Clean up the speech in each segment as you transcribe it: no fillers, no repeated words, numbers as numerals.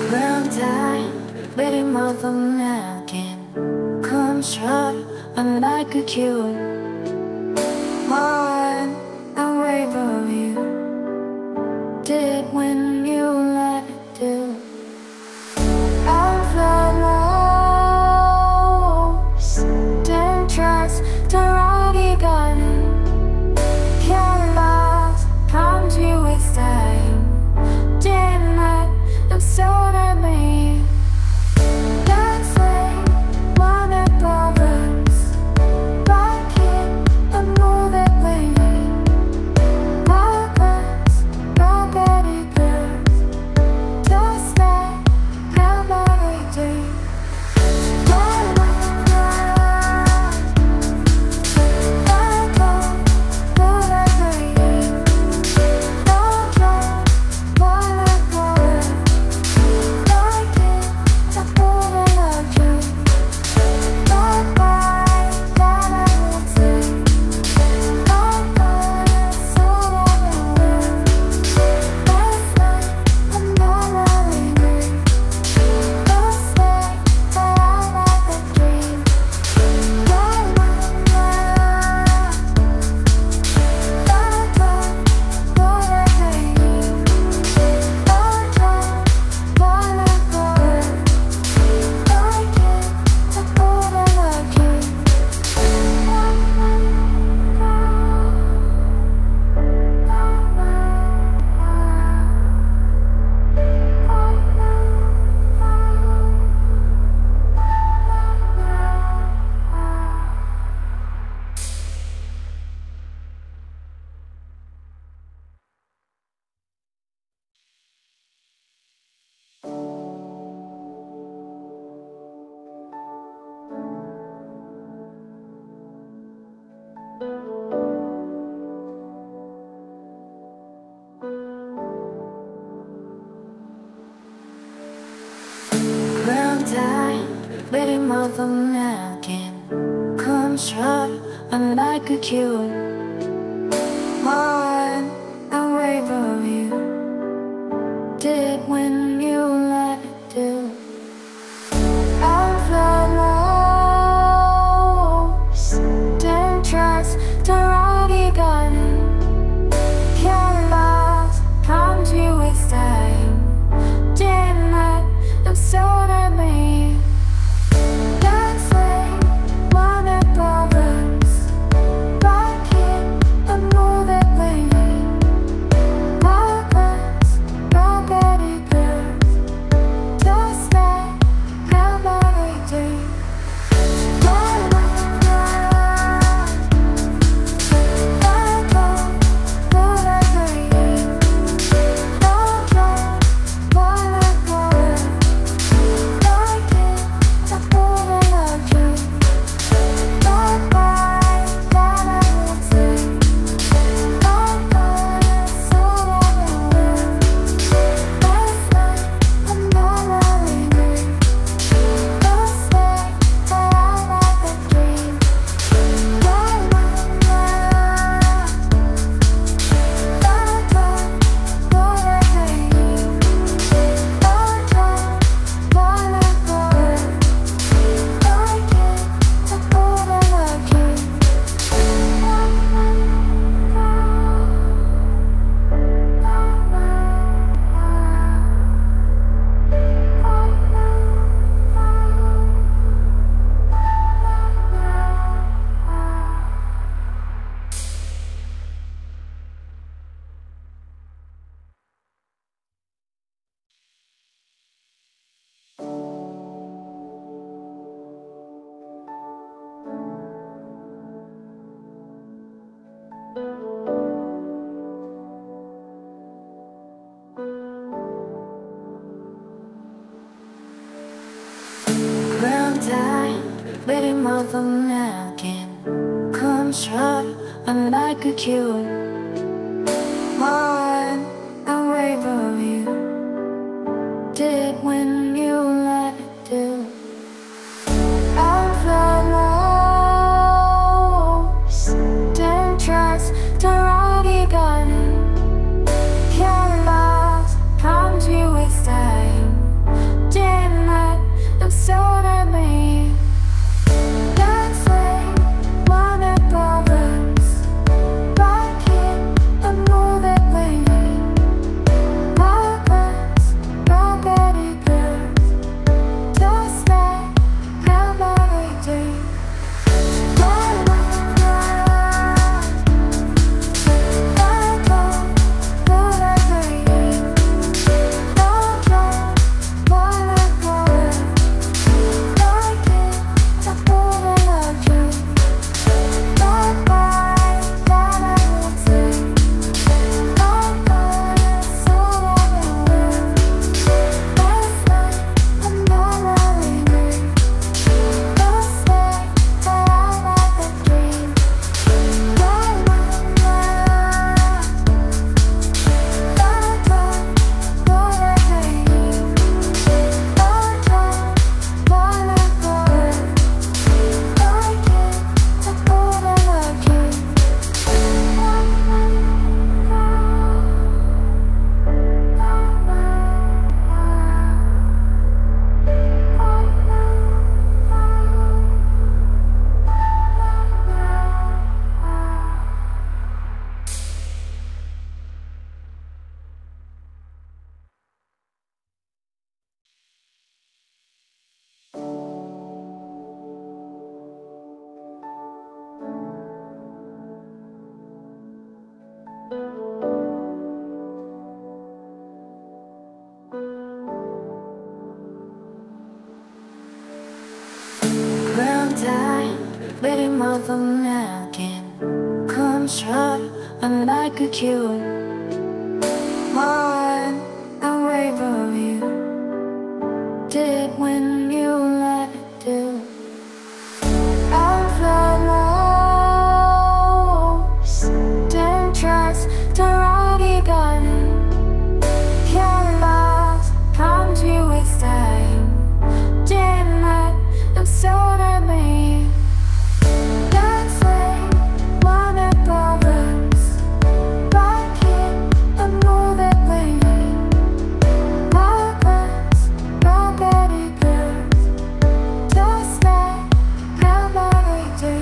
Ground time, baby mother napkin, construct unlike a cure. Heart, I wave of you, did when you let it do. I've lost, damn trust, the rocky garden. Can't last, comes you with time. Damn night, I'm so that me. That's like one of problems. Rock it, I'm more that way. My glass, my body burns. Just like how my day. Ground time, baby mother napkin, construct unlike a cure. Heart, I wave of you, did when you let it do. I've lost, damn trust, the rocky garden. Can't last, comes you with time. Damn night, I'm so that me. That's like one of problems. Rock it, I'm more that way. My glass, my body burns. Just like how my day. Ground time, baby mother napkin, construct unlike a cure. Heart, I wave of you, did when you let it do. I've lost. Baby mother napkin comes right and like a cure. More and wave of you did when you let it do. I fly low, didn't trust the rocky garden. Can't last, promise you with time. Didn't let them sold at me. That's like one of problems. Rock it and move it lately. Rock us, rock at it girls. Just like nobody do.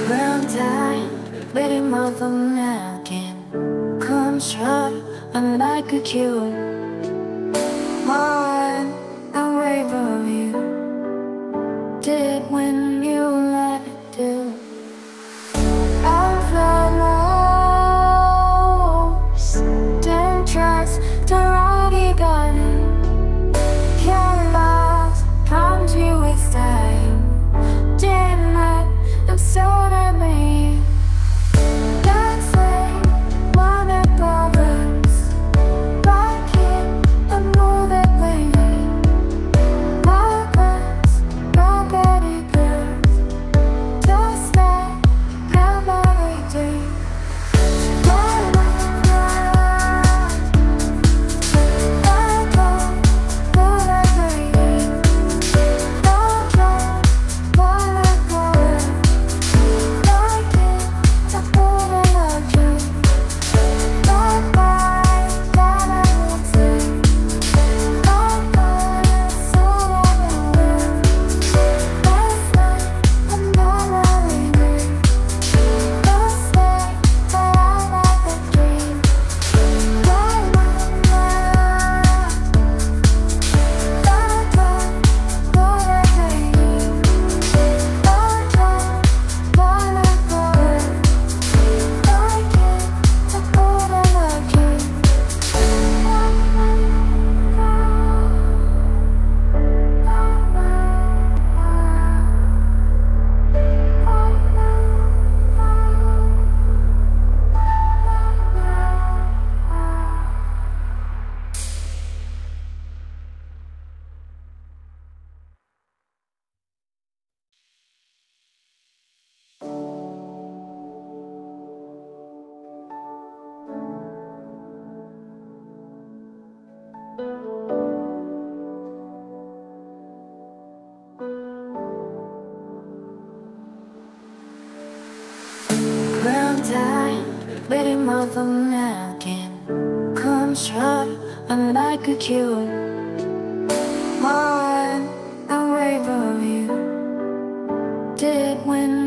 Ground time, baby mother napkin comes right and like a cure. More and wave of you did when you let it do. I fly low, didn't trust the rocky garden. Can't last, promise you with time. Didn't let them sold at me. That's like one of problems. Rock it and move it lately. Rock us, rock at it girls. Just like nobody do. Ground time, baby mother napkin comes right and like a cure. More and wave of you did when